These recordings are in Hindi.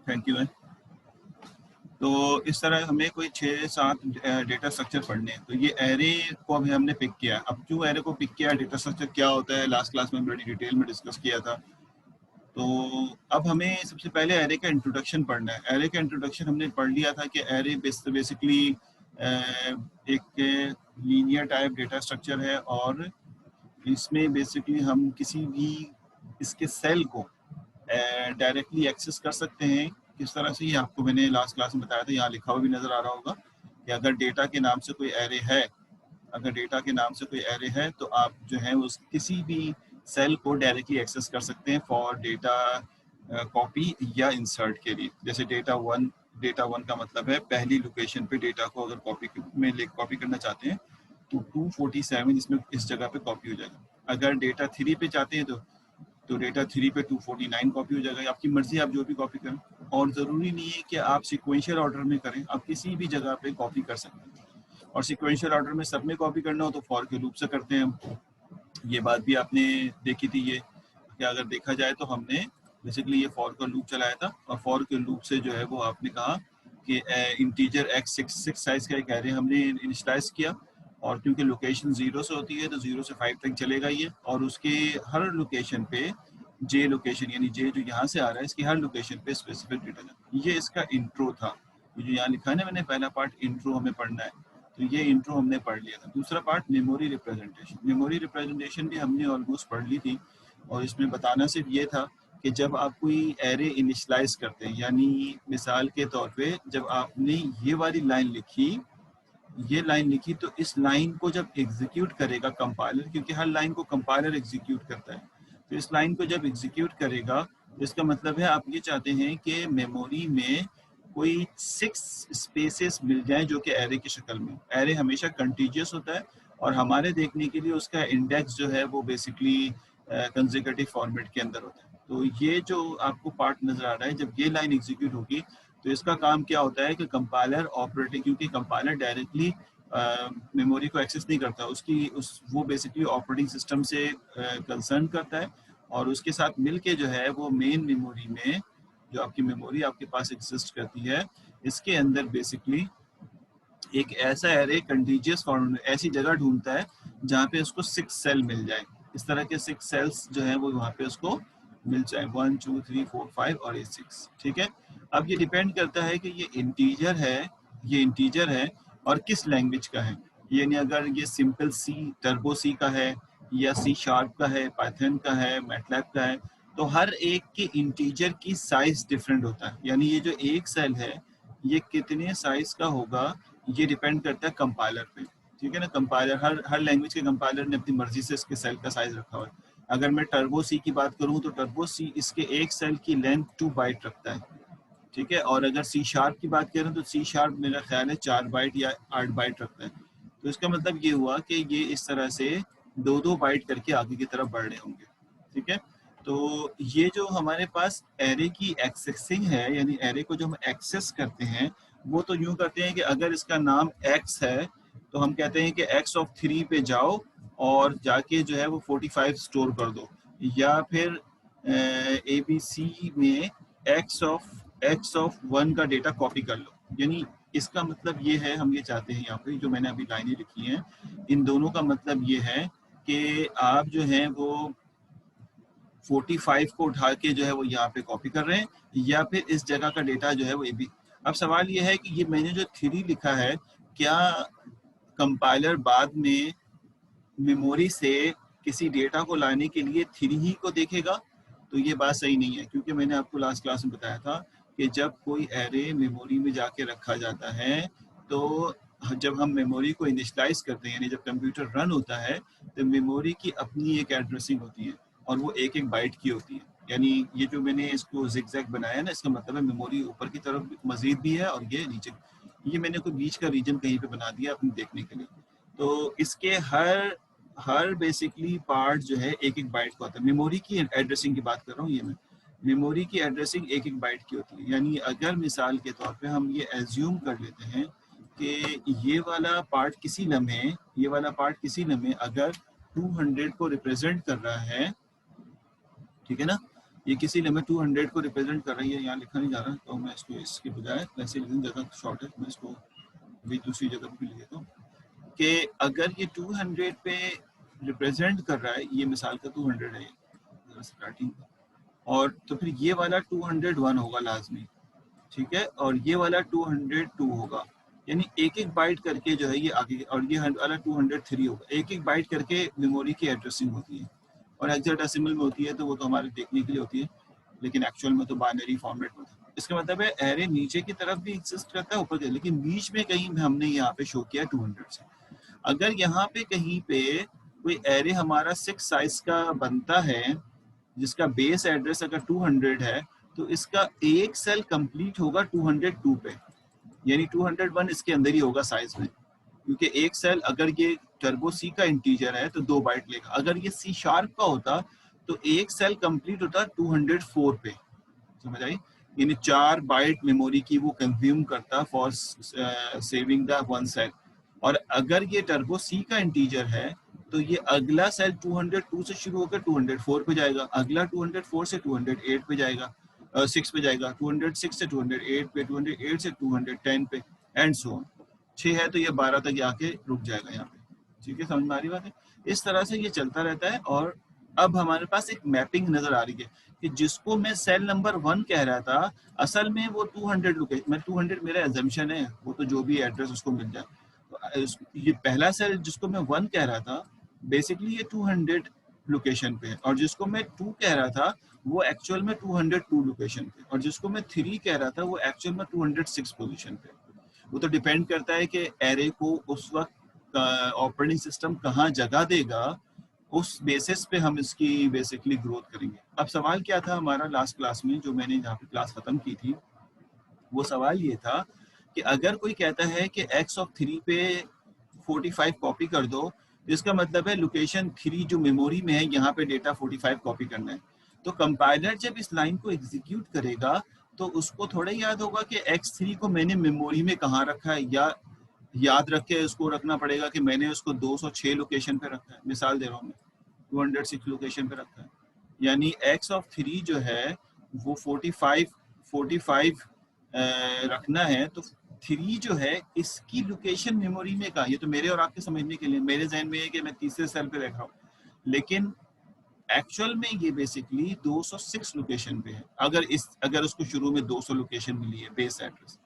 थैंक यू है। तो इस तरह हमें कोई 6-7 डेटा स्ट्रक्चर पढ़ने हैं। तो ये एरे को अभी हमने पिक किया। अब क्यों एरे को पिक किया, डेटा स्ट्रक्चर क्या होता है, लास्ट क्लास में बड़ी डिटेल में डिस्कस किया था। तो अब हमें सबसे पहले एरे का इंट्रोडक्शन पढ़ना है। एरे का इंट्रोडक्शन हमने पढ़ लिया था कि एरे बेसिकली एक लीनियर टाइप डेटा स्ट्रक्चर है और इसमें बेसिकली हम किसी भी इसके सेल को डायरेक्टली एक्सेस कर सकते हैं। किस तरह से, ये आपको मैंने लास्ट क्लास में बताया था, यहाँ लिखा हुआ भी नजर आ रहा होगा कि अगर डेटा के नाम से कोई एरे है, अगर डेटा के नाम से कोई एरे है तो आप जो है उस किसी भी सेल को डायरेक्टली एक्सेस कर सकते हैं फॉर डेटा कॉपी या इंसर्ट के लिए। जैसे डेटा वन का मतलब है पहली लोकेशन पे डेटा को अगर कॉपी करना चाहते हैं तो 247 इसमें इस जगह पे कॉपी हो जाएगा। अगर डेटा 3 पे चाहते हैं तो डेटा 3 पे 249 कॉपी हो जाएगा। आपकी मर्जी, आप जो भी कॉपी करें, और ज़रूरी नहीं है कि आप सिक्वेंशियल ऑर्डर में करें, आप किसी भी जगह पे कॉपी कर सकते हैं। और सिक्वेंशियल ऑर्डर में सब में कॉपी करना हो तो फॉर के लूप से करते हैं हम। ये बात भी आपने देखी थी, ये कि अगर देखा जाए तो हमने बेसिकली ये फॉर का लूप चलाया था और फॉर के लूप से जो है वो आपने कहा कि इंटीजर x6 साइज का एक एरे हमने इनिशियलाइज किया, और क्योंकि लोकेशन 0 से होती है तो 0 से 5 तक चलेगा ये, और उसके हर लोकेशन पे जे लोकेशन, यानी जे जो यहाँ से आ रहा है, इसकी हर लोकेशन पे स्पेसिफिक डेटा। ये इसका इंट्रो था। ये जो यहाँ लिखा है ना मैंने, पहला पार्ट इंट्रो हमें पढ़ना है, तो ये इंट्रो हमने पढ़ लिया था। दूसरा part memory representation. Memory representation भी हमने ऑलमोस्ट पढ़ ली थी, और इसमें बताना सिर्फ ये था कि जब आप कोई एरे इनिशलाइज करते हैं, यानी मिसाल के तौर पे जब आपने ये वाली लाइन लिखी, ये लाइन लिखी, तो इस लाइन को जब एग्जीक्यूट करेगा कंपाइलर, क्योंकि हर लाइन को कंपाइलर एग्जीक्यूट करता है, तो इस लाइन को जब एग्जीक्यूट करेगा इसका मतलब है आप ये चाहते हैं कि मेमोरी में कोई 6 स्पेसेस मिल जाए जो कि एरे की शक्ल में। एरे हमेशा कंटीजियस होता है और हमारे देखने के लिए उसका इंडेक्स जो है वो बेसिकली कंसेक्यूटिव फॉर्मेट के अंदर होता है। तो ये जो आपको पार्ट नजर आ रहा है, जब ये लाइन एग्जीक्यूट होगी तो इसका काम क्या होता है कि कंपाइलर ऑपरेटिंग, क्योंकि कंपाइलर डायरेक्टली मेमोरी को एक्सेस नहीं करता, वो बेसिकली ऑपरेटिंग सिस्टम से कंसर्न करता है, और उसके साथ मिलके जो है वो मेन मेमोरी में, जो आपकी मेमोरी आपके पास एग्जिस्ट करती है, इसके अंदर बेसिकली एक ऐसा एरे कंटीजियस फॉर्म में ऐसी जगह ढूंढता है जहाँ पे उसको 6 सेल मिल जाए। इस तरह के 6 सेल्स जो है वो वहाँ पे उसको मिल जाए, 1 2 3 4 5 और ये 6। ठीक है। अब ये डिपेंड करता है कि ये इंटीजर है और किस लैंग्वेज का है। यानी अगर ये सिंपल सी, टर्बो सी का है, या सी शार्प का है, पाइथन का है, मैटलैब का है, तो हर एक के इंटीजर की साइज डिफरेंट होता है। यानी ये जो एक सेल है ये कितने साइज का होगा ये डिपेंड करता है कंपाइलर पे। ठीक है ना, कंपाइलर हर लैंग्वेज के कंपाइलर ने अपनी मर्जी से इसके सेल का साइज रखा हुआ है। अगर मैं टर्बो सी की बात करूं तो टर्बो सी इसके एक सेल की लेंथ 2 बाइट रखता है। ठीक है। और अगर सी शार्प की बात करें तो सी शार्प मेरा ख्याल है 4 बाइट या 8 बाइट रखता है। तो इसका मतलब ये हुआ कि ये इस तरह से 2-2 बाइट करके आगे की तरफ बढ़ रहे होंगे। ठीक है। तो ये जो हमारे पास एरे की एक्सेसिंग है, यानी एरे को जो हम एक्सेस करते हैं, वो तो यूं करते हैं कि अगर इसका नाम एक्स है तो हम कहते हैं कि एक्स ऑफ 3 पे जाओ और जाके जो है वो 45 स्टोर कर दो, या फिर ए बी सी में एक्स ऑफ 1 का डेटा कॉपी कर लो। यानी इसका मतलब ये है, हम ये चाहते हैं यहाँ पे जो मैंने अभी लाइनें लिखी हैं, इन दोनों का मतलब ये है कि आप जो है वो 45 को उठा के जो है वो यहाँ पे कॉपी कर रहे हैं, या फिर इस जगह का डेटा जो है वो भी। अब सवाल ये है कि ये मैंने जो 3 लिखा है, क्या कंपाइलर बाद में मेमोरी से किसी डेटा को लाने के लिए 3 ही को देखेगा? तो ये बात सही नहीं है, क्योंकि मैंने आपको लास्ट क्लास में बताया था कि जब कोई एरे मेमोरी में जाके रखा जाता है, तो जब हम मेमोरी को इनिशलाइज करते हैं, यानी जब कंप्यूटर रन होता है, तो मेमोरी की अपनी एक एड्रेसिंग होती है और वो एक एक बाइट की होती है। यानी ये जो मैंने इसको जिगजैग बनाया ना, इसका मतलब है मेमोरी ऊपर की तरफ मजीद भी है और ये नीचे। ये मैंने कोई बीच का रीजन कहीं पे बना दिया अपने देखने के लिए। तो इसके हर हर बेसिकली पार्ट जो है एक एक बाइट का होता है। मेमोरी की एड्रेसिंग की बात कर रहा हूँ, ये मैं मेमोरी की एड्रेसिंग एक एक बाइट की होती है। यानी अगर मिसाल के तौर पे हम ये एज्यूम कर लेते हैं कि ये वाला पार्ट किसी लम्हे अगर 200 को रिप्रेजेंट कर रहा है, ठीक है ना, ये किसी लिमिट 200 को रिप्रेजेंट कर रही है, यहाँ लिखा नहीं जा रहा, तो मैं इसको इसके बजाय वैसे लिखूँ, जगह शॉर्ट है, मैं इसको भी दूसरी जगह पे लिख देता हूँ कि अगर ये 200 पे रिप्रेजेंट कर रहा है, ये मिसाल का 200 है स्टार्टिंग, और तो फिर ये वाला 201 होगा लाजमी, ठीक है, और ये वाला 202 होगा, यानी एक एक बाइट करके जो है ये आगे, और ये वाला 203 होगा, एक एक बाइट करके मेमोरी की एड्रेसिंग होती है, और हेक्साडेसिमल में होती है तो वो तो हमारे देखने के लिए होती है, लेकिन एक्चुअल में तो बाइनरी फॉर्मेट में था। इसका मतलब है एरे नीचे की तरफ भी एग्जिस्ट करता है, ऊपर के, लेकिन बीच में कहीं हमने यहाँ पे शो किया 200 से। अगर यहाँ पे कहीं पे कोई एरे हमारा 6 साइज का बनता है जिसका बेस एड्रेस अगर 200 है, तो इसका एक सेल कंप्लीट होगा 202 पे, यानी 201 इसके अंदर ही होगा साइज में, क्योंकि एक सेल अगर ये टर्बो सी का इंटीजर है तो 2 बाइट लेगा, अगर ये सी शार्प का होता तो एक सेल कंप्लीट होता 204 पे, समझ आई, यानी 4 बाइट मेमोरी की वो कंज्यूम करता for saving the one cell. और अगर ये टर्बो सी का इंटीजर है तो ये अगला सेल 202 से शुरू होकर 204 पे जाएगा, अगला 204 से 208 पे जाएगा, 6 पे जाएगा, 206 से 208 पे, 208 से 210 पे, एंड सो ऑन। 6 है तो ये 12 तक आके रुक जाएगा यहाँ पे, ठीक है, समझ में आ रही बात है। इस तरह से ये चलता रहता है। और अब हमारे पास एक मैपिंग नजर आ रही है कि जिसको मैं सेल नंबर 1 कह रहा था, असल में वो 200 लोकेशन, मैं 200 मेरा एजम्पशन है, वो तो जो भी एड्रेस उसको मिल जाए, तो ये पहला सेल जिसको मैं 1 कह रहा था बेसिकली ये 200 लोकेशन पे है, और जिसको मैं 2 कह रहा था वो एक्चुअल में 202 लोकेशन पे, और जिसको मैं 3 कह रहा था वो एक्चुअल में 206 पोजीशन पे। वो तो डिपेंड करता है कि एरे को उस वक्त ऑपरेटिंग सिस्टम कहाँ जगह देगा, उस बेसिस पे हम इसकी बेसिकली ग्रोथ करेंगे। अब सवाल क्या था हमारा लास्ट क्लास में, जो मैंने जहाँ पे क्लास खत्म की थी, वो सवाल ये था कि अगर कोई कहता है कि x ऑफ 3 पे 45 कॉपी कर दो, इसका मतलब है लोकेशन 3 जो मेमोरी में है यहाँ पे डेटा 45 कॉपी करना है, तो कंपाइलर जब इस लाइन को एग्जीक्यूट करेगा तो उसको थोड़ा याद होगा कि x3 को मैंने मेमोरी में कहाँ रखा है, या याद रख के उसको रखना पड़ेगा कि मैंने उसको 206 लोकेशन पे रखा है, मिसाल दे रहा हूँ मैं, 206 लोकेशन पे रखा है, यानी x ऑफ 3 जो है वो 45 रखना है, तो 3 जो है इसकी लोकेशन मेमोरी में कहाँ, ये तो मेरे और आपके समझने के लिए, मेरे जहन में है कि मैं तीसरे सेल पे रख रहा हूँ, लेकिन एक्चुअल में ये बेसिकली 206 लोकेशन पे है, अगर उसको शुरू में 200 लोकेशन मिली है बेस एड्रेस।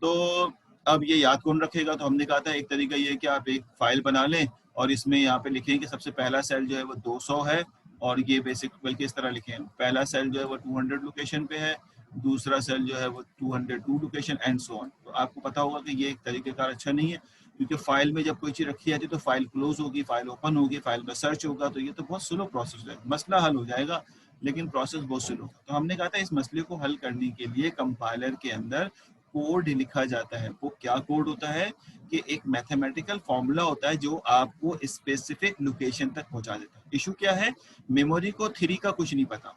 तो अब ये याद कौन रखेगा, तो हमने कहा था एक तरीका ये है कि आप एक फाइल बना लें और इसमें यहाँ पे लिखें कि सबसे पहला सेल जो है वो 200 है, और ये बेसिक बल्कि इस तरह लिखें, पहला सेल जो है वो 200 लोकेशन पे है, दूसरा सेल जो है वो 202 लोकेशन, एंड सो ऑन। तो आपको पता होगा कि ये एक तरीकेकार अच्छा नहीं है, क्योंकि फाइल में जब कोई चीज़ रखी जाती है तो फाइल क्लोज होगी, फाइल ओपन होगी, फाइल में सर्च होगा, तो ये तो बहुत स्लो प्रोसेस है, मसला हल हो जाएगा लेकिन प्रोसेस बहुत स्लो होगा। तो हमने कहा था इस मसले को हल करने के लिए कंपाइलर के अंदर कोड लिखा जाता है। वो क्या कोड होता है कि एक मैथमेटिकल फॉर्मूला होता है जो आपको स्पेसिफिक लोकेशन तक पहुंचा देता है। इशू क्या है, मेमोरी को 3 का कुछ नहीं पता।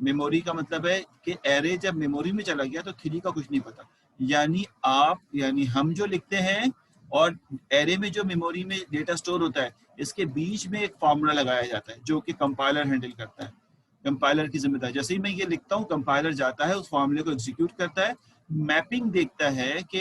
मेमोरी का मतलब है कि एरे जब मेमोरी में चला गया तो 3 का कुछ नहीं पता, यानी हम जो लिखते हैं और एरे में जो मेमोरी में डेटा स्टोर होता है, इसके बीच में एक फार्मूला लगाया जाता है जो कि कंपाइलर हैंडल करता है, कंपाइलर की जिम्मेदारी। जैसे ही मैं ये लिखता हूँ कंपाइलर जाता है उस फार्मूले को एग्जीक्यूट करता है, मैपिंग देखता है कि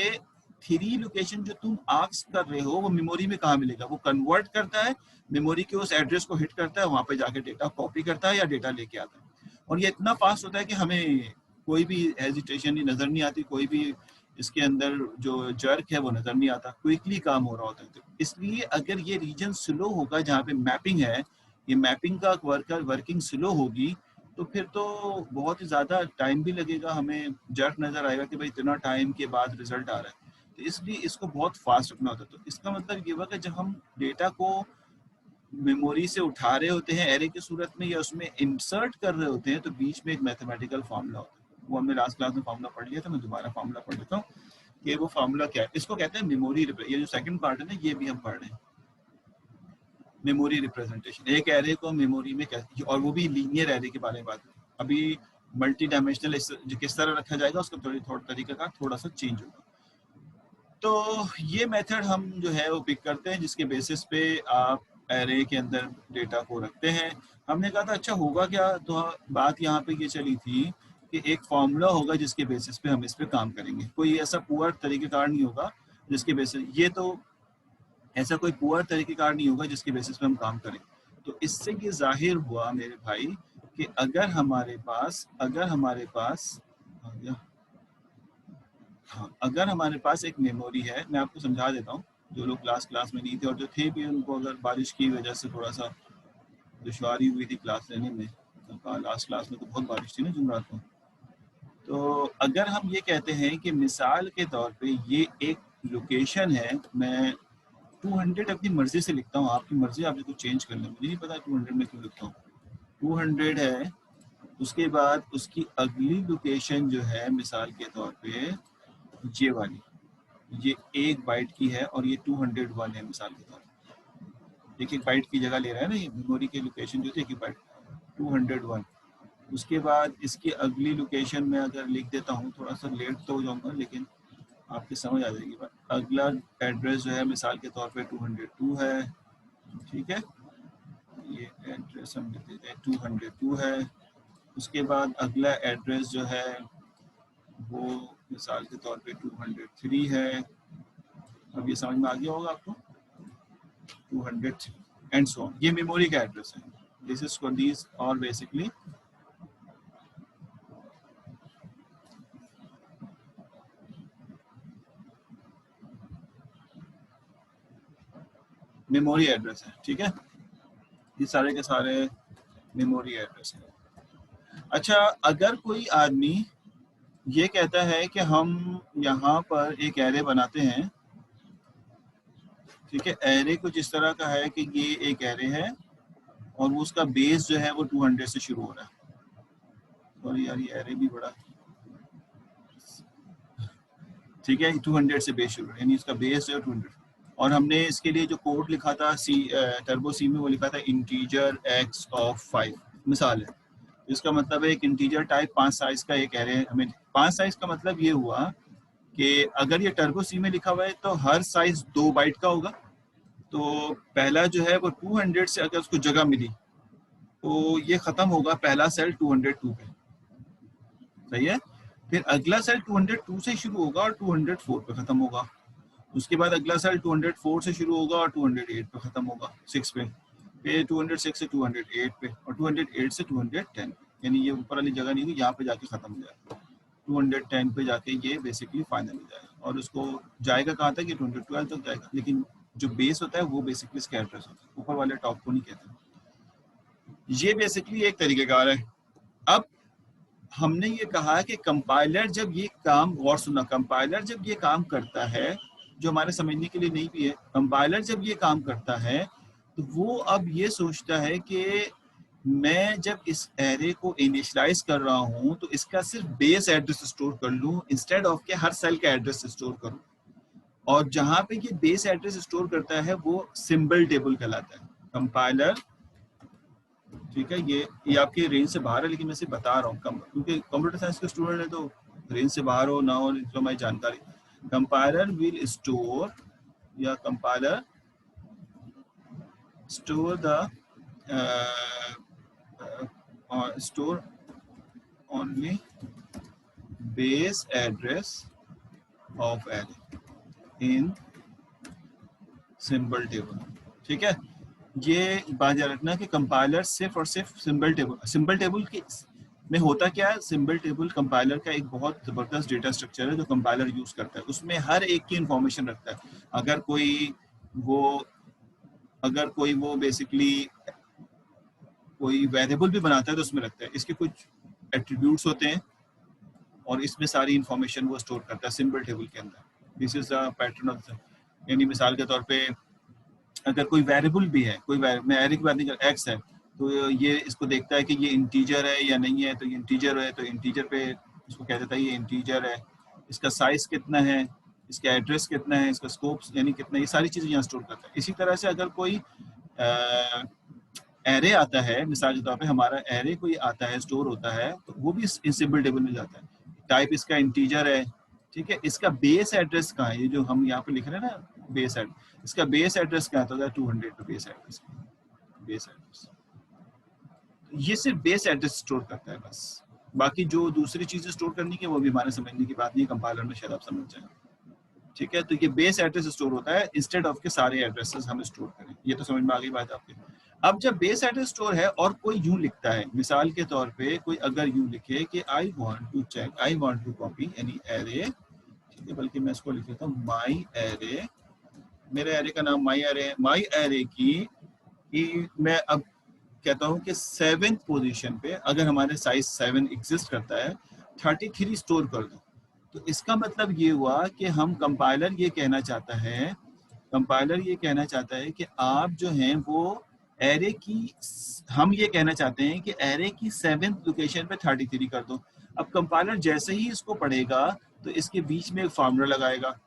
3 लोकेशन जो तुम आस्क कर रहे हो वो मेमोरी में कहाँ मिलेगा, वो कन्वर्ट करता है, मेमोरी के उस एड्रेस को हिट करता है, वहां पे जाके डेटा कॉपी करता है या डेटा लेके आता है। और ये इतना फास्ट होता है कि हमें कोई भी हेजिटेशन नजर नहीं आती, कोई भी इसके अंदर जो जर्क है वो नजर नहीं आता, क्विकली काम हो रहा होता है। तो इसलिए अगर ये रीजन स्लो होगा जहाँ पे मैपिंग है, ये मैपिंग का वर्किंग स्लो होगी, तो फिर तो बहुत ही ज़्यादा टाइम भी लगेगा, हमें जर्क नज़र आएगा कि भाई इतना टाइम के बाद रिजल्ट आ रहा है। तो इसलिए इसको बहुत फास्ट रखना होता है। तो इसका मतलब ये हुआ कि जब हम डेटा को मेमोरी से उठा रहे होते हैं एरे की सूरत में या उसमें इंसर्ट कर रहे होते हैं, तो बीच में एक मैथमेटिकल फार्मूला होता है। वो हमने लास्ट क्लास में फार्मूला पढ़ लिया था, मैं दोबारा फार्मूला पढ़ लेता हूँ कि वो फार्मूला क्या है। इसको कहते हैं मेमोरी, ये जो सेकंड पार्ट है ना ये भी हम पढ़ रहे हैं, मेमोरी रिप्रेजेंटेशन। एक एरे को मेमोरी में कैसे, और वो भी लीनियर एरे के बारे में बात है। अभी मल्टी डायमेंशनल किस तरह रखा जाएगा उसका थोड़ा तरीका का थोड़ा सा चेंज होगा। तो ये मेथड हम जो है वो पिक करते हैं जिसके बेसिस पे आप एरे के अंदर डेटा को रखते हैं। हमने कहा था अच्छा होगा क्या, तो बात यहाँ पे ये चली थी कि एक फॉर्मूला होगा जिसके बेसिस पे हम इस पे काम करेंगे, कोई ऐसा पुअर तरीकेकार नहीं होगा जिसके बेसिस, ये तो ऐसा कोई पुअर तरीकेकार नहीं होगा जिसके बेसिस पे हम काम करें। तो इससे ये जाहिर हुआ मेरे भाई कि अगर हमारे पास आ गया, हाँ, अगर हमारे पास एक मेमोरी है, मैं आपको समझा देता हूँ, जो लोग क्लास में नहीं थे और जो थे भी उनको अगर बारिश की वजह से थोड़ा सा दुश्वारी हुई थी क्लास लेने में, तो लास्ट क्लास में तो बहुत बारिश थी ना जुमरात को। तो अगर हम ये कहते हैं कि मिसाल के तौर पे ये एक लोकेशन है, मैं 200 अपनी मर्जी से लिखता हूँ, आपकी मर्जी आप इसको चेंज कर लें, मुझे नहीं पता 200 में क्यों लिखता हूँ। 200 है, उसके बाद उसकी अगली लोकेशन जो है मिसाल के तौर पे ये वाली, ये 1 बाइट की है और ये 201 है मिसाल के तौर पे, एक बाइट की जगह ले रहा है ना ये मेमोरी की लोकेशन जो थी, 1 बाइट 201। उसके बाद इसकी अगली लोकेशन में अगर लिख देता हूँ, थोड़ा सा लेट तो हो जाऊंगा लेकिन आपकी समझ आ जाएगी बात। अगला एड्रेस जो है मिसाल के तौर पे 202 है, ठीक है, ये एड्रेस हम लिख देते हैं 202 है। उसके बाद अगला एड्रेस जो है वो मिसाल के तौर पे 203 है। अब ये समझ में आ गया होगा आपको, 203 एंड सो ऑन, ये मेमोरी का एड्रेस है। दिस इज फॉर दीज और बेसिकली मेमोरी एड्रेस है, ठीक है, ये सारे के सारे मेमोरी एड्रेस है। अच्छा, अगर कोई आदमी ये कहता है कि हम यहाँ पर एक एरे बनाते हैं, ठीक है, एरे कुछ इस तरह का है कि ये एक एरे है और वो उसका बेस जो है वो 200 से शुरू हो रहा है। और यार ये एरे भी बड़ा, ठीक है, 200 से बेस शुरू है, यानी इसका बेस जो है 200। और हमने इसके लिए जो कोड लिखा था टर्बो सी में, वो लिखा था इंटीजर एक्स ऑफ 5, मिसाल है। इसका मतलब है एक इंटीजर टाइप 5 साइज का एक एरे हमें, 5 साइज का मतलब ये हुआ कि अगर ये टर्बो सी में लिखा हुआ है तो हर साइज 2 बाइट का होगा। तो पहला जो है वो 200 से अगर उसको जगह मिली तो ये खत्म होगा पहला सेल 202 पे, सही है। फिर अगला सेल 202 से शुरू होगा और 204 पे खत्म होगा। उसके बाद अगला सेल 204 से शुरू होगा और 208 पे खत्म होगा, 6 पे। फिर 206 से 208 पे और 208 से 210, यानी ये ऊपर वाली जगह नहीं थी, यहाँ पे जाके खत्म हो जाएगा 210 पे जाके, ये बेसिकली फाइनल हो जाएगा। और उसको जाएगा कहाँ तक, ये 212 तक जाएगा, लेकिन जो बेस होता है वो बेसिकली इसका एड्रेस होता है, ऊपर वाले टॉप को नहीं कहते। ये बेसिकली एक तरीकेकार है। अब हमने ये कहा कि कंपाइलर जब ये काम, गौर सुनना, कंपाइलर जब ये काम करता है, जो हमारे समझने के लिए नहीं भी है, कंपाइलर जब ये काम करता है तो वो अब ये सोचता है कि मैं जब इस एरे को इनिशियलाइज कर रहा हूँ तो इसका सिर्फ बेस एड्रेस स्टोर कर लूँ इंस्टेड ऑफ के हर सेल का एड्रेस स्टोर करूँ। और जहाँ पे ये बेस एड्रेस स्टोर करता है वो सिंबल टेबल कहलाता है, कंपाइलर, ठीक है। ये आपके रेंज से बाहर है लेकिन मैं सिर्फ बता रहा हूँ, क्योंकि कंप्यूटर साइंस के स्टूडेंट है तो रेंज से बाहर हो ना हो तो हमारी जानकारी। कंपाइलर विल स्टोर, या compiler store the store only base address of array in symbol table, ठीक है। ये बात याद रखना कि कंपाइलर सिर्फ और सिर्फ सिंबल टेबल की में होता क्या है, सिंबल टेबल कंपाइलर का एक बहुत ज़बरदस्त डेटा स्ट्रक्चर है जो कंपाइलर यूज़ करता है, उसमें हर एक की इंफॉर्मेशन रखता है। वो अगर कोई वो बेसिकली कोई वेरिएबल भी बनाता है तो उसमें रखता है, इसके कुछ एट्रीब्यूट्स होते हैं और इसमें सारी इंफॉर्मेशन वो स्टोर करता है सिंबल टेबल के अंदर। This is the pattern of, यानी मिसाल के तौर पे अगर कोई वेरिएबल भी है, कोई मैं एरे की बात नहीं कर, एक्स है, तो ये इसको देखता है कि ये इंटीजर है या नहीं है, तो ये इंटीजर है तो इंटीजर पे इसको कह देता है ये इंटीजर है, इसका साइज कितना है, इसका एड्रेस कितना है, इसका स्कोप यानी कितना, ये सारी चीज़ें यहाँ स्टोर करता है। इसी तरह से अगर कोई एरे आता है, मिसाल के तौर पे हमारा एरे कोई आता है, स्टोर होता है, तो वो भी सिंबल टेबल में जाता है। टाइप इसका इंटीजर है, ठीक है, इसका बेस एड्रेस कहाँ है, ये जो हम यहाँ पे लिख रहे हैं ना बेस एड्रेस, इसका बेस एड्रेस क्या होता है, 200 पे बेस एड्रेस, बेस एड्रेस, ये सिर्फ बेस एड्रेस स्टोर करता है बस, बाकी जो दूसरी चीजें स्टोर करनी है वो भी हमारे समझने की बात नहीं है, कंपाइलर में शायद आप समझ जाए। ठीक है, तो ये बेस एड्रेस स्टोर होता है इंस्टेड ऑफ के सारे एड्रेसेस हम स्टोर करें। ये तो समझ में आ गई बात आपकी। अब जब बेस एड्रेस स्टोर है और कोई यूं लिखता है, मिसाल के तौर पे कोई अगर यूं लिखे कि I want to check, I want to copy any array, ठीक है, बल्कि मैं इसको लिख लेता हूँ माई एरे, मेरे एरे का नाम माई एरे है, माई एरे की मैं अब कहता हूँ कि 7th पोजीशन पे अगर हमारे साइज 7 एग्जिस्ट करता है, 33 स्टोर कर दो। तो इसका मतलब ये हुआ कि हम कंपाइलर ये कहना चाहता है, कंपाइलर ये कहना चाहता है कि आप जो हैं वो एरे की, हम ये कहना चाहते हैं कि एरे की 7th लोकेशन पे 33 कर दो। अब कंपाइलर जैसे ही इसको पढ़ेगा तो इसके बीच में एक फार्मूला लगाएगा,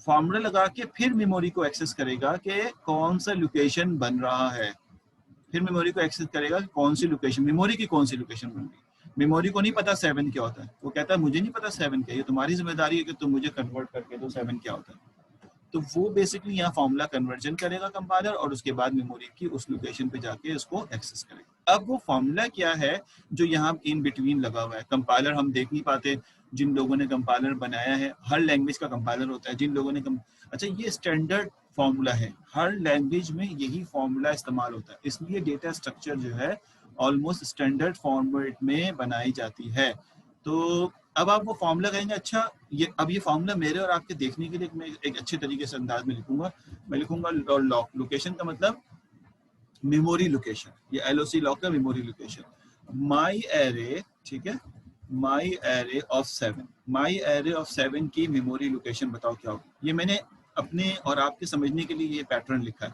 फार्मूला लगा के फिर मेमोरी को एक्सेस करेगा कि कौन सा लोकेशन बन रहा है, फिर मेमोरी को एक्सेस करेगा कौन सी लोकेशन, मेमोरी की कौन सी लोकेशन बन रही है। मेमोरी को नहीं पता 7 क्या होता है, वो कहता है मुझे नहीं पता 7 क्या है, ये तुम्हारी जिम्मेदारी है कि तुम मुझे कन्वर्ट करके दो 7 क्या होता है। तो वो बेसिकली यहाँ फॉर्मूला कन्वर्जन करेगा कंपाइलर और उसके बाद मेमोरी की उस लोकेशन पे जाके इसको एक्सेस करेगा। अब वो फॉर्मूला क्या है जो यहाँ इन बिटवीन लगा हुआ है, कंपाइलर हम देख नहीं पाते, जिन लोगों ने कंपाइलर बनाया है, हर लैंग्वेज का कंपाइलर होता है, जिन लोगों ने अच्छा ये स्टैंडर्ड फॉर्मूला है, हर लैंग्वेज में यही फॉर्मूला इस्तेमाल होता है, इसलिए डेटा स्ट्रक्चर जो है ऑलमोस्ट स्टैंडर्ड फॉर्मेट में बनाई जाती है। तो अब आप वो फॉर्मूला कहेंगे अच्छा ये, अब ये फॉर्मूला मेरे और आपके देखने के लिए मैं एक अच्छे तरीके से अंदाज में लिखूंगा, मैं लिखूंगा लोकेशन का मतलब मेमोरी लोकेशन, ये एलओसी लॉक का मेमोरी लोकेशन, माई एरे, ठीक है, माई array of 7, my array of 7 की मेमोरी लोकेशन बताओ क्या होगी। ये मैंने अपने और आपके समझने के लिए ये पैटर्न लिखा है,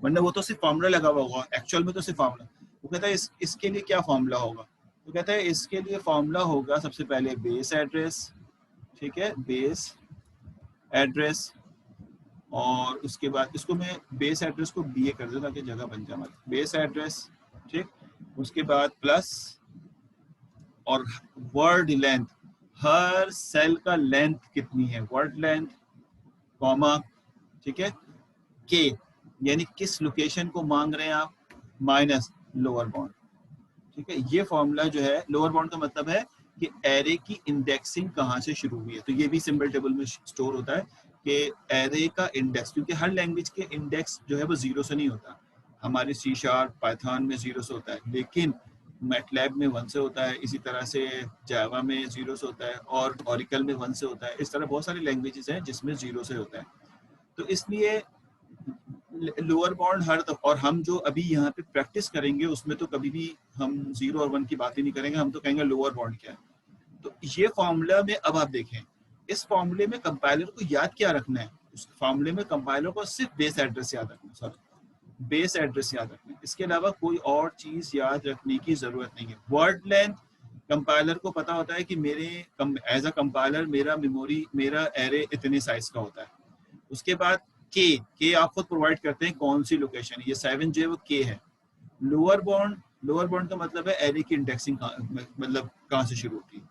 वरना वो तो सिर्फ फॉर्मूला लगा हुआ होगा, एक्चुअल में तो सिर्फ फॉर्मूला। वो कहता है इसके लिए क्या फॉर्मूला होगा, तो कहता है इसके लिए फॉर्मूला होगा सबसे पहले बेस एड्रेस, ठीक है, बेस एड्रेस, और उसके बाद इसको मैं बेस एड्रेस को बीए कर दूं ताकि जगह बन जाए हमारी, बेस एड्रेस, ठीक, उसके बाद प्लस और वर्ड लेंथ, हर सेल का लेंथ कितनी है, वर्ड लेंथ, कॉमा, ठीक है, के यानी किस लोकेशन को मांग रहे हैं आप, माइनस लोअर बाउंड, ठीक है। ये फॉर्मूला जो है, लोअर बाउंड का मतलब है कि एरे की इंडेक्सिंग कहाँ से शुरू हुई है, तो ये भी सिंबल टेबल में स्टोर होता है कि एरे का इंडेक्स, क्योंकि हर लैंग्वेज के इंडेक्स जो है वो 0 से नहीं होता, हमारे सी शार्प पाइथन में 0 से होता है, लेकिन मैटलैब में 1 से होता है, इसी तरह से जावा में 0 से होता है, और ओरेकल में 1 से होता है, इस तरह बहुत सारी लैंग्वेजेस हैं जिसमें 0 से होता है। तो इसलिए लोअर बाउंड हर और हम जो अभी यहाँ पे प्रैक्टिस करेंगे उसमें तो कभी भी हम 0 और 1 की बात ही नहीं करेंगे, हम तो कहेंगे लोअर बाउंड क्या है। तो ये फॉर्मूला में अब आप देखें, इस फॉर्मूले में कंपाइलर को याद क्या रखना है, उस फॉर्मूले में कंपाइलर को सिर्फ बेस एड्रेस याद रखना है, सॉरी बेस एड्रेस याद रखना है, इसके अलावा कोई और चीज याद रखने की जरूरत नहीं है। वर्ड लेंथ कंपाइलर को पता होता है कि मेरे एज अ कंपाइलर मेरा मेमोरी, मेरा एरे इतने साइज का होता है। उसके बाद के आप खुद प्रोवाइड करते हैं कौन सी लोकेशन है, ये 7 जो है वो के है। लोअर बाउंड का मतलब है एरे की इंडेक्सिंग मतलब कहाँ से शुरू होती है।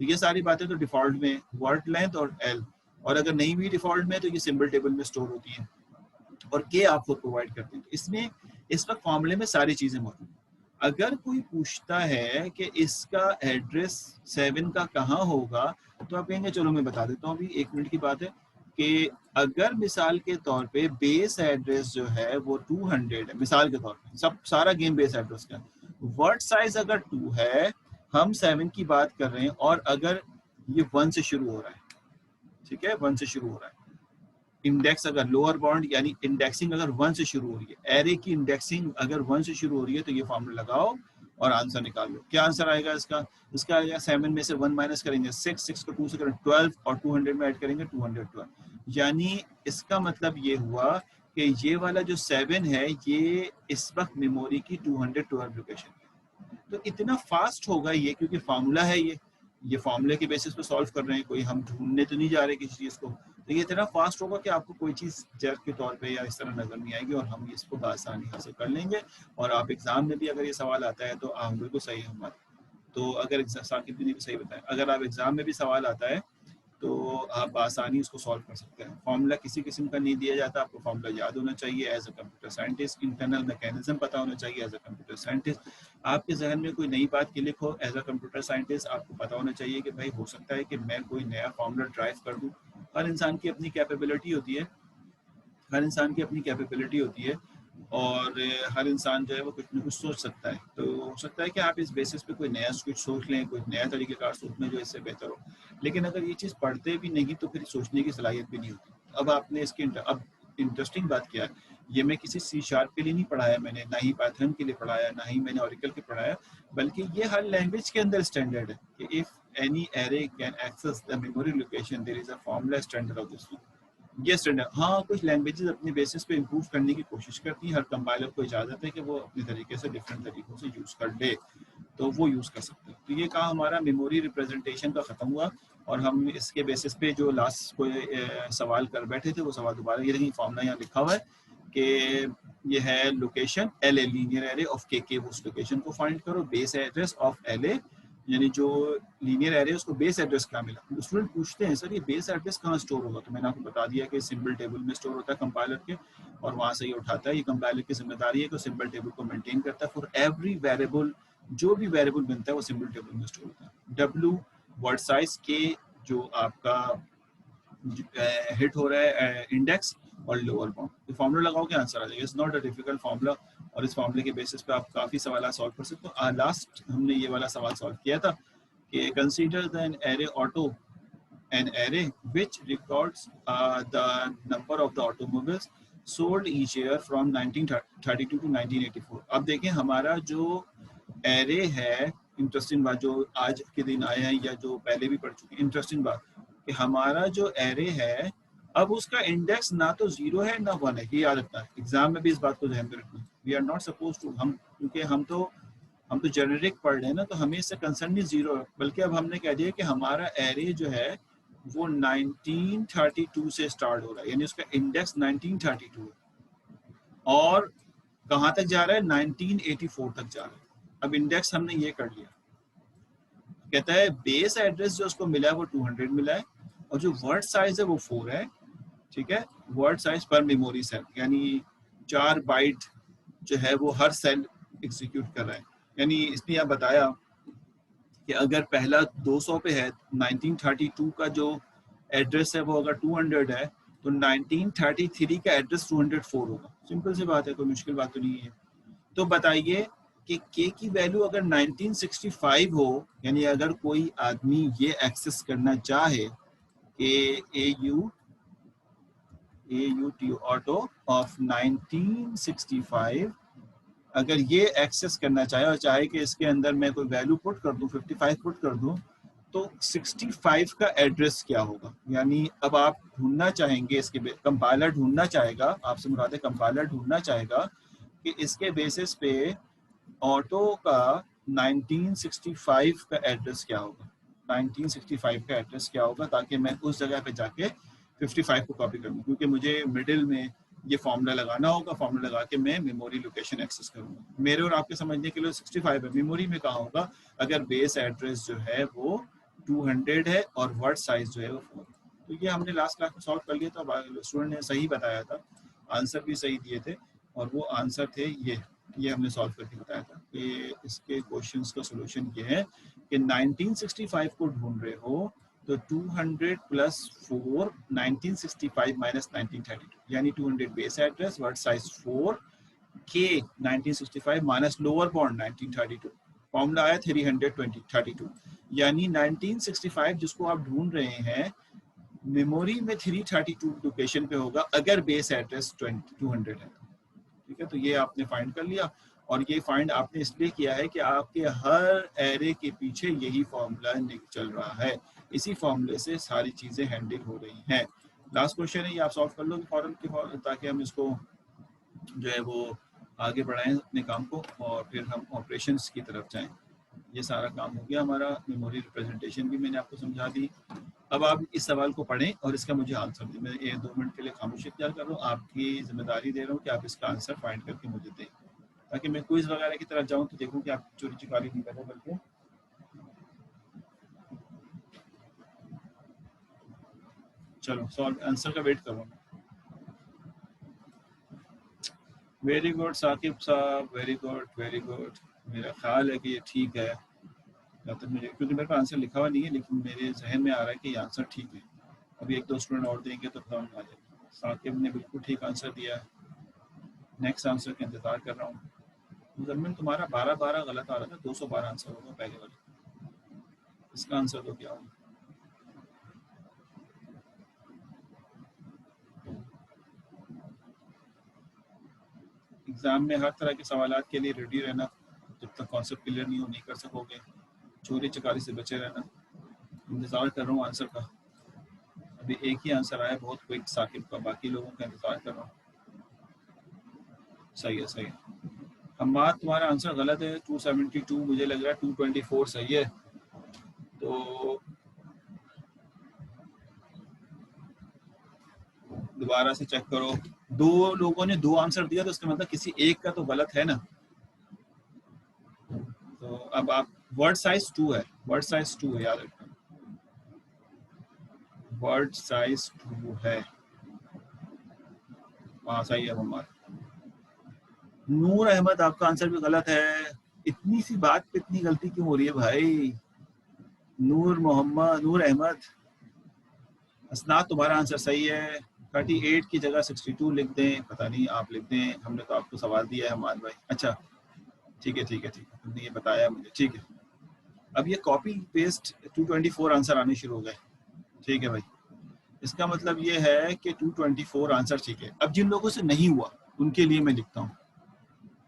तो ये सारी बातें तो डिफॉल्ट में वर्ड लेंथ और एल, और अगर नहीं भी डिफॉल्ट में तो ये सिंबल टेबल में स्टोर होती है, और के आप खुद प्रोवाइड करते हैं। तो इसमें इस वक्त फॉर्मूले में सारी चीजें मौजूद हैं। अगर कोई पूछता है कि इसका एड्रेस 7 का कहाँ होगा, तो आप कहेंगे चलो मैं बता देता हूँ, अभी 1 मिनट की बात है कि अगर मिसाल के तौर पे बेस एड्रेस जो है वो 200 है, मिसाल के तौर पे सब सारा गेम बेस एड्रेस का, वर्ड साइज अगर 2 है, हम 7 की बात कर रहे हैं, और अगर ये 1 से शुरू हो रहा है, ठीक है, 1 से शुरू हो रहा है, इंडेक्स अगर लोअर बाउंड यानी इंडेक्सिंग अगर 1 से शुरू हो रही है, एरे की इंडेक्सिंग अगर 1 से शुरू हो रही है, तो ये फॉर्मूला लगाओ और आंसर निकाल लो। क्या आंसर आएगा इसका, इसका आएगा 7 में से 1 माइनस करेंगे 6, 6 को 2 से करेंगे 12, और 200 में ऐड करेंगे 212, यानी इसका मतलब ये हुआ कि ये वाला जो 7 है ये इस वक्त मेमोरी की 212 लोकेशन है। तो इतना फास्ट होगा ये, क्योंकि फार्मूला है ये फार्मूले के बेसिस पे सॉल्व कर रहे हैं, कोई हम ढूंढने तो नहीं जा रहे किसी चीज को, तो ये इतना फास्ट होगा कि आपको कोई चीज जर्क के तौर पे या इस तरह नजर नहीं आएगी, और हम इसको आसानी हासिल कर लेंगे। और आप एग्जाम में भी अगर ये सवाल आता है तो बिल्कुल सही हमारे, तो अगर साकिब भी सही बताएं, अगर आप एग्जाम में भी सवाल आता है तो आप आसानी उसको सॉल्व कर सकते हैं। फॉर्मूला किसी किस्म का नहीं दिया जाता, आपको फॉर्मूला याद होना चाहिए as a computer scientist, internal mechanism पता होना चाहिए एज अ कंप्यूटर साइंटिस्ट। आपके जहन में कोई नई बात क्लिक हो एज अ कंप्यूटर साइंटिस्ट, आपको पता होना चाहिए कि भाई हो सकता है कि मैं कोई नया फॉर्मूला ड्राइव कर दूँ। हर इंसान की अपनी कैपेबिलिटी होती है, हर इंसान की अपनी कैपेबिलिटी होती है, और हर इंसान जो है वो कुछ न कुछ सोच सकता है। तो हो सकता है कि आप इस बेसिस पे कोई नया कुछ सोच लें, कोई नया तरीक़ेकार सोच लें जो इससे बेहतर हो। लेकिन अगर ये चीज़ पढ़ते भी नहीं तो फिर सोचने की सलाहियत भी नहीं होती। अब आपने इसकी अब इंटरेस्टिंग बात क्या है, ये मैं किसी सी शार्प के लिए नहीं पढ़ाया मैंने, ना ही पाइथन के लिए पढ़ाया, ना ही मैंने ओरेकल के पढ़ाया, बल्कि ये हर लैंग्वेज के अंदर स्टैंडर्ड है कि if any array can access the memory location there is a formula standard of this. ये स्टैंडर्ड, हाँ कुछ लैंग्वेजेस अपने बेसिस पे इम्प्रूव करने की कोशिश करती हैं, हर कंपाइलर को इजाज़त है कि वो अपने तरीके से डिफरेंट तरीकों से यूज़ कर ले, तो वो यूज़ कर सकते हैं। तो ये कहा हमारा मेमोरी रिप्रेजेंटेशन का ख़त्म हुआ, और हम इसके बेसिस पे जो लास्ट कोई सवाल कर बैठे थे वो सवाल दोबारा, ये देखिए फॉर्मूला यहाँ लिखा हुआ है कि ये है location L a linear array of के, उस लोकेशन को फाइंड करो, base address of L A, यानी जो लीनियर एरे उसको बेस एड्रेस क्या मिला। स्टूडेंट पूछते हैं सर ये बेस एड्रेस कहाँ स्टोर होगा, तो मैंने आपको बता दिया कि सिंबल टेबल में स्टोर होता है कंपाइलर के, और वहाँ से ये उठाता है। ये कंपाइलर की जिम्मेदारी है कि सिंबल टेबल को मेंटेन करता है फॉर एवरी वेरिएबल, जो भी वेरिएबल बनता है वो सिंबल टेबल में स्टोर होता है। डब्ल्यू वर्ड साइज के जो आपका हिट हो रहा है इंडेक्स और लोअर बाउंड, तो फॉर्मूला लगाओ के आंसर आ जाएगा। It's not a difficult formula, और इस फॉर्मूले के बेसिस पे आप काफ़ी सवाल सॉल्व कर सकते हो। लास्ट हमने ये वाला सवाल सॉल्व किया था कि consider an array auto, an array which records the number of the automobiles sold each year from 1932 to 1984। अब देखें हमारा जो एरे है, इंटरेस्टिंग बात जो आज के दिन आए हैं या जो पहले भी पढ़ चुके हैं, इंटरेस्टिंग बात कि हमारा जो एरे है अब उसका इंडेक्स ना तो 0 है ना 1 है, ये याद रखना है, एग्जाम में भी इस बात को ध्यान में रखना। We are not suppose to, हम क्योंकि हम तो जेनेरिक पढ़ रहे हैं ना, तो हमें इससे कंसर्न नहीं 0 है, बल्कि अब हमने कह दिया कि हमारा एरे जो है वो 1932 से स्टार्ट हो रहा है, यानी उसका इंडेक्स 1932 है, और कहाँ तक जा रहा है 1984 तक जा रहा है। अब इंडेक्स हमने ये कर लिया, कहता है बेस एड्रेस जो उसको मिला है वो 200 मिला है, और जो वर्ड साइज है वो 4 है, ठीक है, वर्ड साइज पर मेमोरी सेल, यानी 4 बाइट जो है वो हर सेल एग्जीक्यूट कर रहा है। यानी इसने यह बताया कि अगर पहला 200 पे है, 1932 का जो एड्रेस है वो अगर 200 है, तो 1933 का एड्रेस 204 होगा। सिंपल सी बात है, कोई मुश्किल बात तो नहीं है। तो बताइए कि के की वैल्यू अगर 1965 हो, यानी अगर कोई आदमी ये एक्सेस करना चाहे कि AUT ऑटो ऑफ 1965, अगर ये एक्सेस करना चाहे और चाहे कि इसके अंदर मैं कोई वैल्यू पुट कर दूं, 55 पुट कर दूं, तो 65 का एड्रेस क्या होगा। यानी अब आप ढूंढना चाहेंगे, इसके कंपाइलर ढूंढना चाहेगा, आपसे मुराद है कंपाइलर ढूंढना चाहेगा कि इसके बेसिस पे ऑटो का 1965 का एड्रेस क्या होगा, 1965 का एड्रेस क्या होगा, ताकि मैं उस जगह पे जाके 55 को कॉपी करूँ, क्योंकि मुझे मिडिल में ये फॉर्मूला लगाना होगा, फॉर्मूला लगा के मैं मेमोरी लोकेशन एक्सेस करूंगा। मेरे और आपके समझने के लिए 65 है, मेमोरी में कहाँ होगा अगर बेस एड्रेस जो है वो 200 है और वर्ड साइज जो है वो 4। तो ये हमने लास्ट क्लास में सॉल्व कर लिया था, स्टूडेंट ने सही बताया था, आंसर भी सही दिए थे, और वो आंसर थे ये हमने सॉल्व करके बताया था कि इसके क्वेश्चंस का सोल्यूशन ये है कि 1965 को ढूंढ रहे हो तो 200 प्लस 4, 1965 माइनस 1932, यानी 200 बेस एड्रेस, वर्ड साइज 4, के 1965 माइनस लोअर बाउंड 1932, फॉर्मूला आया 332, यानी 1965 जिसको आप ढूंढ रहे हैं मेमोरी में 332 लोकेशन पे होगा अगर बेस एड्रेस 200 है। ठीक है, तो ये आपने फाइंड कर लिया, और ये फाइंड आपने इसलिए किया है कि आपके हर एरे के पीछे यही फॉर्मूला चल रहा है, इसी फॉर्मूले से सारी चीजें हैंडल हो रही हैं। लास्ट क्वेश्चन है, ये आप सॉल्व कर लो फौरन के, ताकि हम इसको जो है वो आगे बढ़ाएं अपने काम को, और फिर हम ऑपरेशंस की तरफ जाएं। ये सारा काम हो गया हमारा, मेमोरी रिप्रेजेंटेशन भी मैंने आपको समझा दी। अब आप इस सवाल को पढ़ें और इसका मुझे आंसर दें। मैं 1-2 मिनट के लिए खामोशी इख्तियार कर रहा हूँ, आपकी जिम्मेदारी दे रहा हूँ कि आप इसका आंसर फाइंड करके मुझे दें, ताकि मैं क्विज वगैरह की तरफ जाऊँ तो देखूँ कि आप चोरी चुकारी नहीं कर रहे, बल्कि चलो सॉल्व आंसर का वेट करो। वेरी गुड साकिब साहब, वेरी गुड वेरी गुड। मेरा ख्याल है कि ये ठीक है, या तो मुझे, क्योंकि मेरे पास आंसर लिखा हुआ नहीं है लेकिन मेरे जहन में आ रहा है कि ये आंसर ठीक है। अभी एक दो स्टूडेंट और देंगे तो समझ आ जाएगा। साकिब ने बिल्कुल ठीक आंसर दिया है। नेक्स्ट आंसर का इंतजार कर रहा हूँ। मुजम्मिल तुम्हारा 12 गलत आ रहा था, 212 आंसर होगा पहले वाले। इसका आंसर तो क्या होगा? एग्जाम में हर तरह के सवालात के लिए रेडी रहना। जब तक कॉन्सेप्ट क्लियर नहीं हो नहीं कर सकोगे। चोरी चकारी से बचे रहना। इंतजार कर रहा हूँ आंसर का। अभी एक ही आंसर आया बहुत क्विक साकिब का, बाकी लोगों का इंतजार कर रहा हूँ। सही है सही है। हमाद तुम्हारा आंसर गलत है, 272, मुझे लग रहा है 224 सही है। तो दोबारा से चेक करो। दो लोगों ने दो आंसर दिया तो इसका मतलब किसी एक का तो गलत है ना। तो अब आप, वर्ड साइज 2 है, वर्ड साइज 2 है, याद रखना। वर्ड साइज 2 है। हाँ सही है हमारा। नूर अहमद आपका आंसर भी गलत है। इतनी सी बात पे इतनी गलती क्यों हो रही है भाई? नूर अहमद। असनाद तुम्हारा आंसर सही है। 38 की जगह 62 लिख दें, पता नहीं आप लिख दें, हमने तो आपको सवाल दिया है हमारे भाई। अच्छा ठीक है ठीक है ठीक है, तुमने ये बताया मुझे, ठीक है। अब ये कॉपी पेस्ट 224 आंसर आने शुरू हो गए। ठीक है भाई, इसका मतलब ये है कि 224 आंसर ठीक है। अब जिन लोगों से नहीं हुआ उनके लिए मैं लिखता हूँ,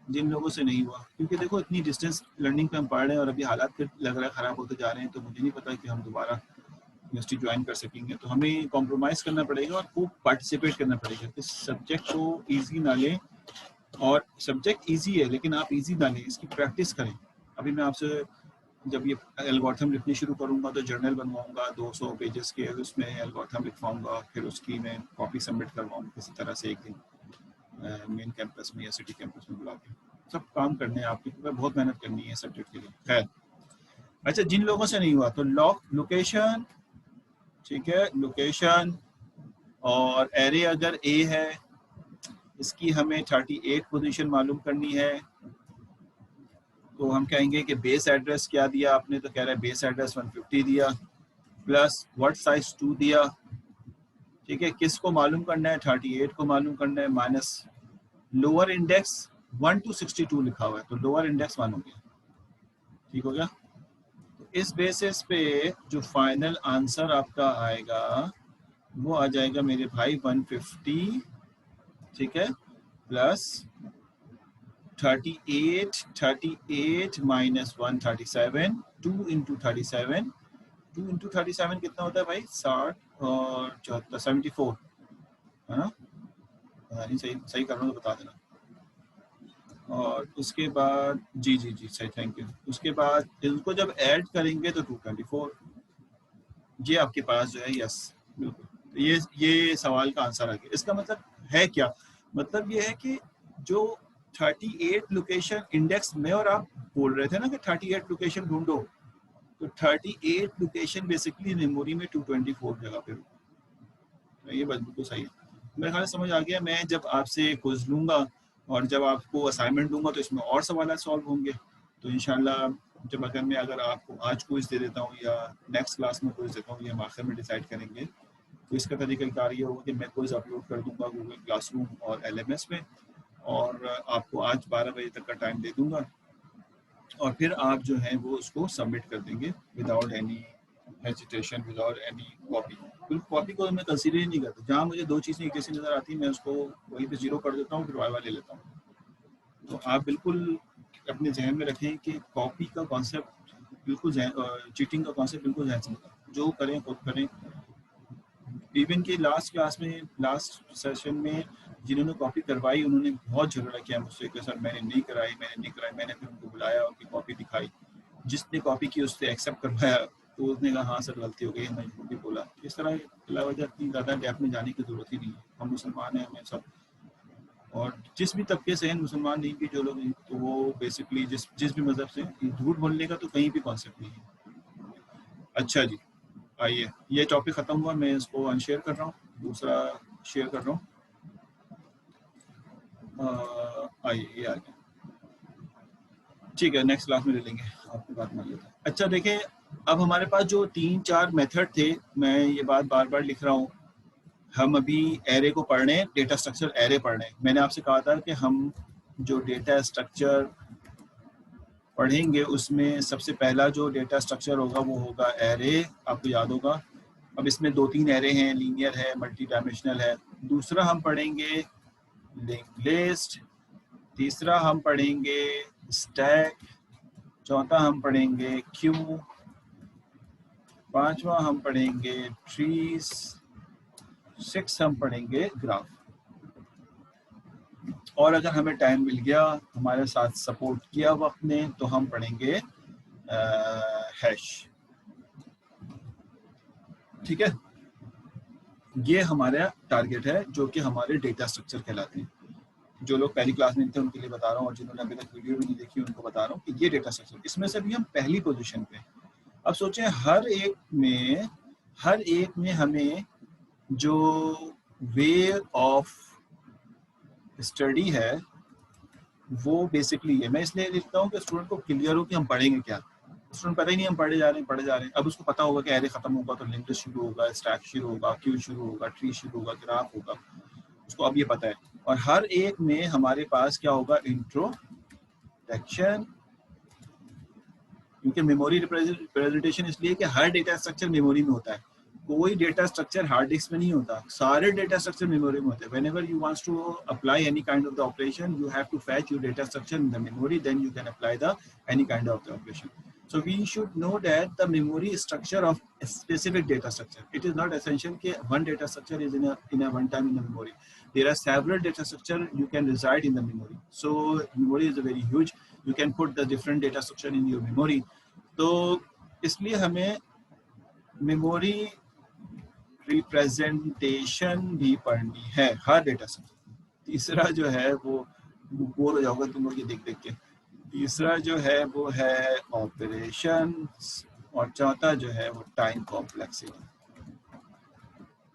जिन लोगों से नहीं हुआ, क्योंकि देखो इतनी डिस्टेंस लर्निंग पे हम पढ़ रहे हैं और अभी हालात फिर लग रहा है ख़राब होते जा रहे हैं, तो मुझे नहीं पता कि हम दोबारा यूनिवर्सिटी ज्वाइन कर सकेंगे। तो हमें कॉम्प्रोमाइज़ करना पड़ेगा और खूब पार्टिसिपेट करना पड़ेगा। इस सब्जेक्ट को ईजी ना लें, और सब्जेक्ट ईजी है लेकिन आप ईजी ना लें, इसकी प्रैक्टिस करें। अभी मैं आपसे जब ये एल्गोरिथम लिखनी शुरू करूँगा तो जर्नल बनवाऊँगा 200 पेजेस के, उसमें एल्गोरिथम लिखवाऊँगा, फिर उसकी मैं कॉपी सबमिट करवाऊँगा किसी तरह से एक दिन मेन कैंपस में या सिटी कैंपस में बुला के। सब काम करने हैं आपकी, बहुत मेहनत करनी है सब्जेक्ट के लिए। खैर, अच्छा जिन लोगों से नहीं हुआ तो लोकेशन, ठीक है, लोकेशन और एरे अगर ए है, इसकी हमें 38 पोजीशन मालूम करनी है। तो हम कहेंगे कि बेस एड्रेस क्या दिया आपने, तो कह रहा है बेस एड्रेस 150 दिया, प्लस वर्ड साइज 2 दिया। ठीक है, किसको मालूम करना है? 38 को मालूम करना है, माइनस लोअर इंडेक्स 1 to 62 लिखा हुआ है, तो लोअर इंडेक्स 1 हो गया। ठीक हो गया। तो इस बेसिस पे जो फाइनल आंसर आपका आएगा वो आ जाएगा मेरे भाई 150, ठीक है, प्लस 38 माइनस 137, 2 इंटू 37, 2 इंटू 37 कितना होता है भाई? 60 और 74, 74 है ना? नहीं सही सही कर रहा हूँ तो बता देना। और उसके बाद जी जी जी सही, थैंक यू। उसके बाद इनको जब ऐड करेंगे तो 224 ये आपके पास जो है, यस बिल्कुल। तो ये सवाल का आंसर आ गया। इसका मतलब है क्या? मतलब ये है कि जो 38 लोकेशन इंडेक्स में और आप बोल रहे थे ना कि 38 लोकेशन ढूंढो, तो 38 लोकेशन बेसिकली मेमोरी में 224 जगह पे। ये बात बिल्कुल सही है, मेरे ख्याल समझ आ गया। मैं जब आपसे क्विज लूँगा और जब आपको असाइनमेंट दूंगा तो इसमें और सवाल सॉल्व होंगे। तो इंशाल्लाह जब अगर आपको आज क्विज दे देता हूँ या नेक्स्ट क्लास में क्विज देता हूँ, ये हम आखिर में डिसाइड करेंगे। तो इसका तरीक़ाकार ये होगा कि मैं क्विज अपलोड कर दूंगा गूगल क्लासरूम और LMS में, और आपको आज 12 बजे तक का टाइम दे दूंगा, और फिर आप जो है वो उसको सबमिट कर देंगे without any hesitation, without any copy. बिल्कुल कॉपी को मैं कंसीडर ही नहीं करता। जहाँ मुझे दो चीज़ें एक जैसी नज़र आती है मैं उसको वहीं पे जीरो कर देता हूँ, फिर वाई ले लेता हूँ। तो आप बिल्कुल अपने जहन में रखें कि कॉपी का कॉन्सेप्ट बिल्कुल, चीटिंग का कॉन्सेप्ट बिल्कुल जहन से निकालें। जो करें खुद करें। इवन कि लास्ट क्लास में, लास्ट सेशन में जिन्होंने कॉपी करवाई उन्होंने बहुत झगड़ा किया मुझसे कि सर मैंने नहीं कराई, मैंने नहीं कराई। मैंने फिर उनको बुलाया, उनकी कॉपी दिखाई, जिसने कॉपी की उससे एक्सेप्ट करवाया, तो उसने कहा हाँ सर गलती हो गई, मैं झूठ भी बोला। इस तरह वजह इतनी ज़्यादा गैप में जाने की ज़रूरत ही नहीं है। हम मुसलमान हैं, हमें सब, और जिस भी तबके से हैं मुसलमान नहीं भी जो लोग, तो वो बेसिकली जिस जिस भी मज़हब से, झूठ बोलने का तो कहीं भी कॉन्सेप्ट नहीं है। अच्छा जी, आइए, ये टॉपिक खत्म हुआ, मैं इसको अनशेयर कर रहा हूँ, दूसरा शेयर कर रहा हूँ। आइए, ये आ गया, ठीक है, नेक्स्ट क्लास में ले लेंगे, आपकी बात मान लेते हैं। अच्छा देखिए, अब हमारे पास जो 3-4 मेथड थे, मैं ये बात बार बार लिख रहा हूँ, हम अभी एरे को पढ़ रहे हैं, डेटा स्ट्रक्चर एरे पढ़ रहे हैं। मैंने आपसे कहा था कि हम जो डेटा स्ट्रक्चर पढ़ेंगे उसमें सबसे पहला जो डेटा स्ट्रक्चर होगा वो होगा एरे, आपको याद होगा। अब इसमें 2-3 एरे हैं, लीनियर है, मल्टी डायमेंशनल है। दूसरा हम पढ़ेंगे लिंक्ड लिस्ट, तीसरा हम पढ़ेंगे स्टैक, चौथा हम पढ़ेंगे क्यू, पांचवा हम पढ़ेंगे ट्रीज, 6 हम पढ़ेंगे ग्राफ। और अगर हमें टाइम मिल गया, हमारे साथ सपोर्ट किया वक्त ने, तो हम पढ़ेंगे हैश। ठीक है, ये हमारा टारगेट है, जो कि हमारे डेटा स्ट्रक्चर कहलाते हैं। जो लोग पहली क्लास में थे उनके लिए बता रहा हूँ, और जिन्होंने अभी तक वीडियो भी नहीं देखी उनको बता रहा हूँ कि ये डेटा स्ट्रक्चर, इसमें से भी हम पहली पोजीशन पे। अब सोचें हर एक में हमें जो वे ऑफ स्टडी है वो बेसिकली है। मैं इसलिए लिखता हूँ कि स्टूडेंट को क्लियर हो कि हम पढ़ेंगे क्या। स्टूडेंट पता ही नहीं, हम पढ़े जा रहे हैं। अब उसको पता होगा कि एरे खत्म होगा तो लिंक्ड शुरू होगा, स्टैक शुरू होगा, क्यू शुरू होगा, ट्री शुरू होगा, ग्राफ होगा, उसको अब ये पता है। और हर एक में हमारे पास क्या होगा, इंट्रोडक्शन, क्योंकि मेमोरी रिप्रेजेंटेशन इसलिए कि हर डेटा स्ट्रक्चर मेमोरी में होता है, कोई डेटा स्ट्रक्चर हार्ड डिस्क में नहीं होता, सारे डेटा स्ट्रक्चर मेमोरी में होते हैं। Whenever you wants to apply any kind of the operation, you have to fetch your data structure in the memory, then you can apply the any kind of the operation. So we should know that the memory structure of a specific data structure. It is not essential that one data structure is in a one time in the memory. There are several data structure you can reside in the memory. So memory is a very huge. You can put the different data structure in your memory. तो इसलिए हमें मेमोरी रिप्रेजेंटेशन भी पढ़नी है हर डेटा स्ट्रक्चर। तीसरा जो है वो बोर हो जाओगे तुम लोग ये देख देख के। तीसरा जो है वो है ऑपरेशन, और चौथा जो है वो टाइम कॉम्प्लेक्सिटी।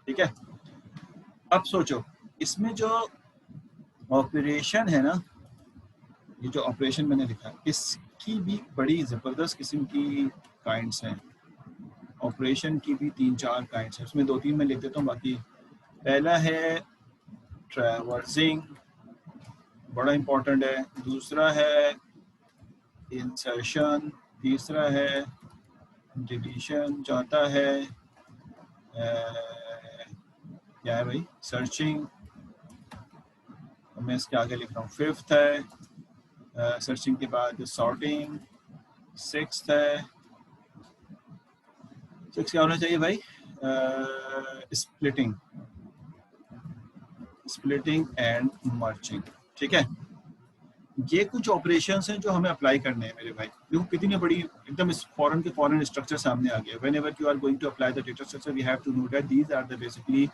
ठीक है, अब सोचो इसमें जो ऑपरेशन है ना, ये जो ऑपरेशन मैंने लिखा, इसकी भी बड़ी जबरदस्त किस्म की काइंड्स हैं। ऑपरेशन की भी 3-4 काइंड्स हैं, उसमें 2-3 मैं लिख देता हूँ बाकी। पहला है ट्रैवर्सिंग, बड़ा इंपॉर्टेंट है। दूसरा है इंसर्शन, तीसरा है डिलीशन, चौथा है क्या है भाई, सर्चिंग, मैं इसके आगे लिख रहा हूँ। फिफ्थ है सर्चिंग के बाद सॉर्टिंग, सिक्स्थ है, सिक्स क्या होना चाहिए भाई, स्प्लिटिंग, स्प्लिटिंग एंड मर्चिंग। ठीक है, ये कुछ ऑपरेशंस हैं जो हमें अप्लाई करने हैं मेरे भाई। देखो कितनी बड़ी एकदम फॉरेन के फॉरेन स्ट्रक्चर सामने आ गया। Whenever you are going to apply the data structure, we have to know that these are the basically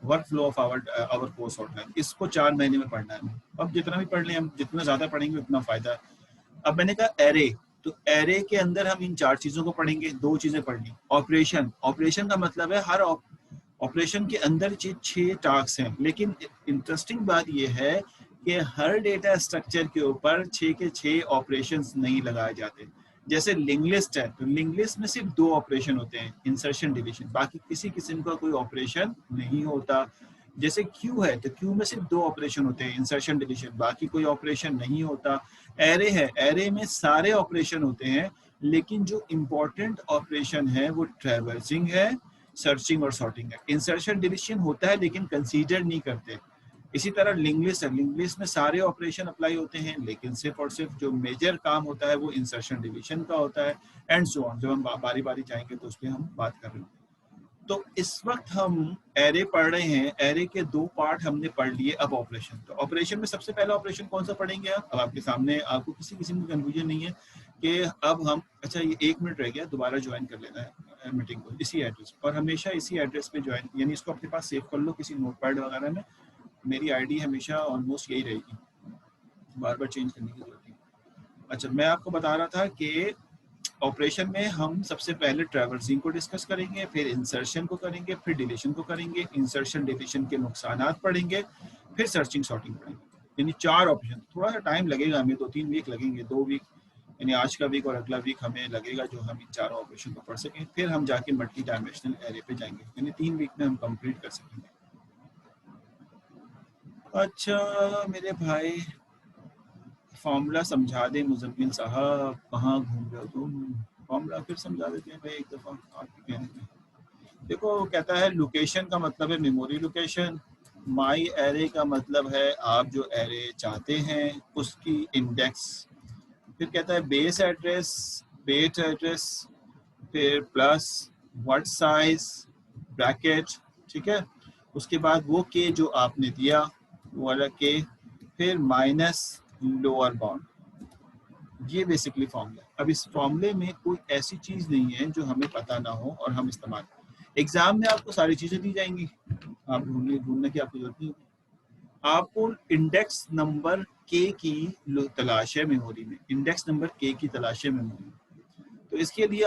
work flow of our course outline. इसको 4 महीने में पढ़ना है। अब जितना भी पढ़ लें, हम जितना ज्यादा पढ़ेंगे उतना फायदा। अब मैंने कहा एरे, तो एरे के अंदर हम इन 4 चीजों को पढ़ेंगे। 2 चीजें पढ़नी, ऑपरेशन, ऑपरेशन का मतलब है हर ऑपरेशन के अंदर 6 टास्क हैं। लेकिन इंटरेस्टिंग बात यह है कि हर डेटा स्ट्रक्चर के ऊपर 6 के 6 ऑपरेशंस नहीं लगाए जाते। जैसे लिंक लिस्ट है, तो लिंक लिस्ट में सिर्फ 2 ऑपरेशन होते हैं, इंसर्शन डिलीशन, बाकी किसी किस्म का कोई ऑपरेशन नहीं होता। जैसे क्यू है, तो क्यू में सिर्फ 2 ऑपरेशन होते हैं, इंसर्शन डिलीशन, बाकी कोई ऑपरेशन नहीं होता। एरे है, एरे में सारे ऑपरेशन होते हैं, लेकिन जो इंपॉर्टेंट ऑपरेशन है वो ट्रैवर्सिंग है, सर्चिंग और सॉर्टिंग है। इंसर्शन डिलीशन होता है लेकिन कंसीडर नहीं करते। इसी तरह लिंक लिस्ट है, लिंक लिस्ट में सारे ऑपरेशन अप्लाई होते हैं, लेकिन सिर्फ और सिर्फ जो मेजर काम होता है वो इंसर्शन डिलीशन का होता है, एंड सो ऑन। जब हम बारी बारी जाएंगे तो उस पर हम बात कर रहे हैं। तो इस वक्त हम एरे पढ़ रहे हैं, एरे के 2 पार्ट हमने पढ़ लिए। अब ऑपरेशन, तो ऑपरेशन में सबसे पहला ऑपरेशन कौन सा पढ़ेंगे आप? अब आपके सामने, आपको किसी किस्म की कंफ्यूजन नहीं है कि अब हम, अच्छा ये 1 मिनट रह गया, दोबारा ज्वाइन कर लेना है मीटिंग को इसी एड्रेस, और हमेशा इसी एड्रेस पे ज्वाइन, यानी इसको अपने पास सेव कर लो किसी नोटपैड वगैरह में। मेरी आईडी हमेशा ऑलमोस्ट यही रहेगी, बार बार चेंज करने की जरूरत नहीं। अच्छा, मैं आपको बता रहा था कि ऑपरेशन में हम सबसे पहले ट्रैवर्सिंग को डिस्कस करेंगे, फिर इंसर्शन को करेंगे, फिर डिलीशन को करेंगे, इंसर्शन डिलीशन के नुकसानात पढ़ेंगे, फिर सर्चिंग सॉर्टिंग पढ़ेंगे। यानी 4 ऑपरेशन। थोड़ा सा टाइम लगेगा हमें, 2-3 वीक लगेंगे, 2 वीक यानी आज का वीक और अगला वीक हमें लगेगा जो हम इन चारों ऑपरेशन को पढ़ सकें। फिर हम जाके मल्टी डायमेंशनल एरे पे जाएंगे, यानी 3 वीक में हम कंप्लीट कर सकेंगे। अच्छा मेरे भाई, फॉर्मूला समझा दे मुजम्मिल साहब, कहाँ घूम रहे हो तुम? फॉर्मूला फिर समझा देते हैं भाई एक दफ़ा आपके कहने पे। देखो कहता है लोकेशन का मतलब है मेमोरी लोकेशन, माई एरे का मतलब है आप जो एरे चाहते हैं उसकी इंडेक्स, फिर कहता है बेस एड्रेस, बेट एड्रेस, फिर प्लस व्हाट साइज ब्रैकेट, ठीक है। उसके बाद वो के जो आपने दिया वो वाला के, फिर माइनस लोअर बाउंड। ये बेसिकली फॉर्मूला। अब इस फॉर्मूले में कोई ऐसी चीज़ नहीं है जो हमें पता ना हो और हम इस्तेमाल करें। एग्जाम में आपको सारी चीज़ें दी जाएंगी, आप ढूंढने की आपको जरूरत नहीं होगी। आपको इंडेक्स नंबर के की तलाश है मेमोरी में, इंडेक्स नंबर के की तलाश है मेमोरी में। तो इसके लिए